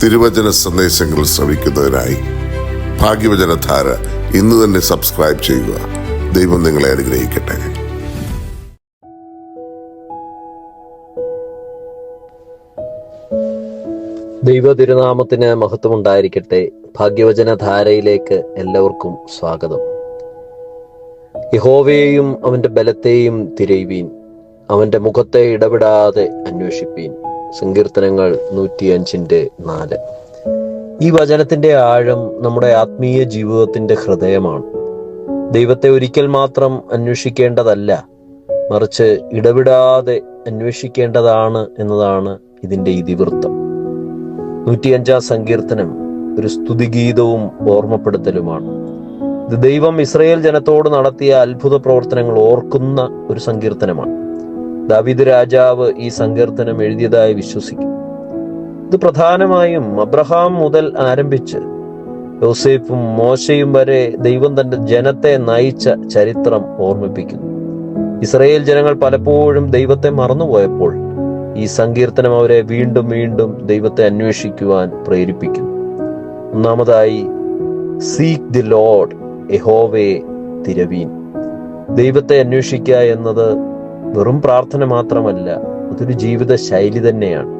തിരുവചന സന്ദേശങ്ങൾ ശ്രവിക്കുന്നതിനായി ഭാഗ്യവചനധാര ഇന്ന് തന്നെ സബ്സ്ക്രൈബ് ചെയ്യുക. ദൈവം നിങ്ങളെ അനുഗ്രഹിക്കട്ടെ. ദൈവ തിരുനാമത്തിന് മഹത്വമുണ്ടായിരിക്കട്ടെ. ഭാഗ്യവചനധാരയിലേക്ക് എല്ലാവർക്കും സ്വാഗതം. യഹോവയെയും അവന്റെ ബലത്തെയും തിരയുവീൻ, അവന്റെ മുഖത്തെ ഇടപെടാതെ അന്വേഷിപ്പീൻ. സങ്കീർത്തനങ്ങൾ 105:4. ഈ വചനത്തിന്റെ ആഴം നമ്മുടെ ആത്മീയ ജീവിതത്തിന്റെ ഹൃദയമാണ്. ദൈവത്തെ ഒരിക്കൽ മാത്രം അന്വേഷിക്കേണ്ടതല്ല, മറിച്ച് ഇടവിടാതെ അന്വേഷിക്കേണ്ടതാണ് എന്നതാണ് ഇതിന്റെ ഇതിവൃത്തം. 105 സങ്കീർത്തനം ഒരു സ്തുതിഗീതവും ഓർമ്മപ്പെടുത്തലുമാണ്. ഇത് ദൈവം ഇസ്രായേൽ ജനത്തോട് നടത്തിയ അത്ഭുത പ്രവർത്തനങ്ങൾ ഓർക്കുന്ന ഒരു സങ്കീർത്തനമാണ്. ദാവീദ് രാജാവ് ഈ സങ്കീർത്തനം എഴുതിയതായി വിശ്വസിക്കും. ഇത് പ്രധാനമായും അബ്രഹാം മുതൽ ആരംഭിച്ച് യോസേഫും മോശയും വരെ ദൈവം തന്റെ ജനത്തെ നയിച്ച ചരിത്രം ഓർമ്മിപ്പിക്കുന്നു. ഇസ്രായേൽ ജനങ്ങൾ പലപ്പോഴും ദൈവത്തെ മറന്നുപോയപ്പോൾ ഈ സങ്കീർത്തനം അവരെ വീണ്ടും വീണ്ടും ദൈവത്തെ അന്വേഷിക്കുവാൻ പ്രേരിപ്പിക്കുന്നു. ഒന്നാമതായി, സീക്ക് ദി ലോർഡ്, യഹോവയെ തിരവീൻ. ദൈവത്തെ അന്വേഷിക്കുക എന്നത് വെറും പ്രാർത്ഥന മാത്രമല്ല, അതൊരു ജീവിത ശൈലി തന്നെയാണ്.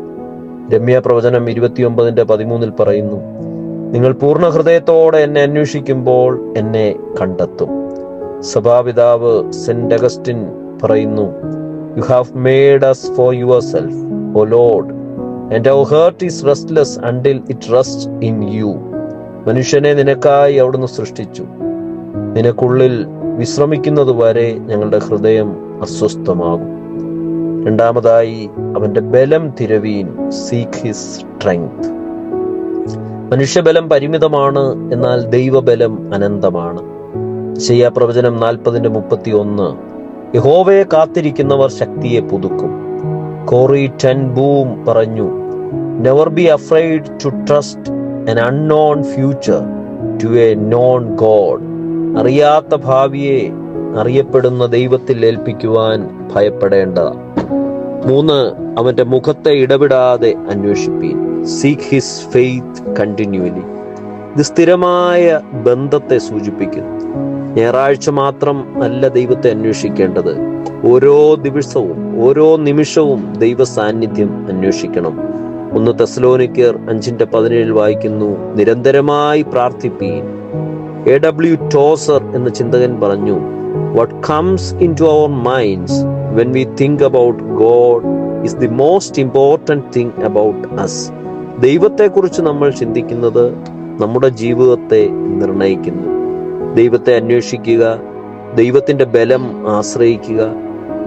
രമ്യ പ്രവചനം 29:13 പറയുന്നു, നിങ്ങൾ പൂർണ്ണ ഹൃദയത്തോടെ എന്നെ അന്വേഷിക്കുമ്പോൾ എന്നെ കണ്ടെത്തും. സഭാപിതാവ് സെന്റ് അഗസ്റ്റിൻ പറയുന്നു, you have made us for yourself, O Lord, and our heart is restless until it rests in you. മനുഷ്യനെ നിനക്കായി അവിടുന്ന് സൃഷ്ടിച്ചു, നിനക്കുള്ളിൽ വിശ്രമിക്കുന്നതുവരെ ഞങ്ങളുടെ ഹൃദയം അസ്വസ്ഥമാകും. രണ്ടാമതായി, അവന്റെ ബലം തിരവീൻ, സീക്ക് ഹിസ് സ്ട്രെങ്ത്. മനുഷ്യബലം പരിമിതമാണ്, എന്നാൽ ദൈവബലം അനന്തമാണ്. യെശയ്യാ പ്രവചനം 40:31, യഹോവയെ കാത്തിരിക്കുന്നവർ ശക്തിയെ പുതുക്കും. കോറി ടെൻ ബൂം പറഞ്ഞു, never be afraid to trust an unknown future to a known God. അറിയാത്ത ഭാവിയെ അറിയപ്പെടുന്ന ദൈവത്തിൽ ഏൽപ്പിക്കുവാൻ ഭയപ്പെടേണ്ട. 3, അവന്റെ മുഖത്തെ ഇടപെടാതെ അന്വേഷിപ്പീൻ, സീക്ക് ഹിസ് ഫെയ്ത്ത് കണ്ടിന്യൂലി. ഇത് സ്ഥിരമായ ബന്ധത്തെ സൂചിപ്പിക്കുന്നു. ഞായറാഴ്ച മാത്രം അല്ല ദൈവത്തെ അന്വേഷിക്കേണ്ടത്, ഓരോ ദിവസവും ഓരോ നിമിഷവും ദൈവ സാന്നിധ്യം അന്വേഷിക്കണം. 1 തെസ്സലോനിക്കർ 5:17 വായിക്കുന്നു, നിരന്തരമായി പ്രാർത്ഥിപ്പീൻ. A.W. ടോസർ എന്ന ചിന്തകൻ പറഞ്ഞു, what comes into our minds when we think about God is the most important thing about us. ദൈവത്തെക്കുറിച്ച് നമ്മൾ ചിന്തിക്കുന്നത് നമ്മുടെ ജീവിതത്തെ നിർണയിക്കുന്നു. ദൈവത്തെ അന്വേഷിക്കുക, ദൈവത്തിന്റെ ബലം ആശ്രയിക്കുക,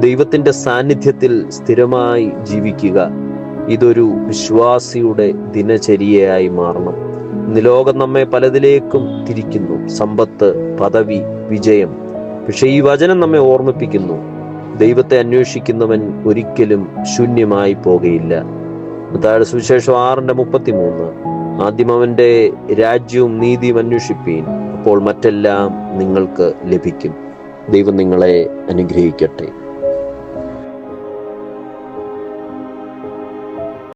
ദൈവത്തിന്റെ സാന്നിധ്യത്തിൽ സ്ഥിരമായി ജീവിക്കുക. ഇതൊരു വിശ്വാസിയുടെ ദിനചര്യയായി മാറണം. ഇന്ന് ലോകം നമ്മെ പലതിലേക്കും തിരിക്കുന്നു, സമ്പത്ത്, പദവി, വിജയം. പക്ഷെ ഈ വചനം നമ്മെ ഓർമ്മിപ്പിക്കുന്നു, ദൈവത്തെ അന്വേഷിക്കുന്നവൻ ഒരിക്കലും ശൂന്യമായി പോകുകയില്ല. മത്തായിയുടെ സുവിശേഷം 6:33, ആദ്യം അവന്റെ രാജ്യവും നീതിയും അന്വേഷിപ്പീൻ, അപ്പോൾ മറ്റെല്ലാം നിങ്ങൾക്ക് ലഭിക്കും. ദൈവം നിങ്ങളെ അനുഗ്രഹിക്കട്ടെ.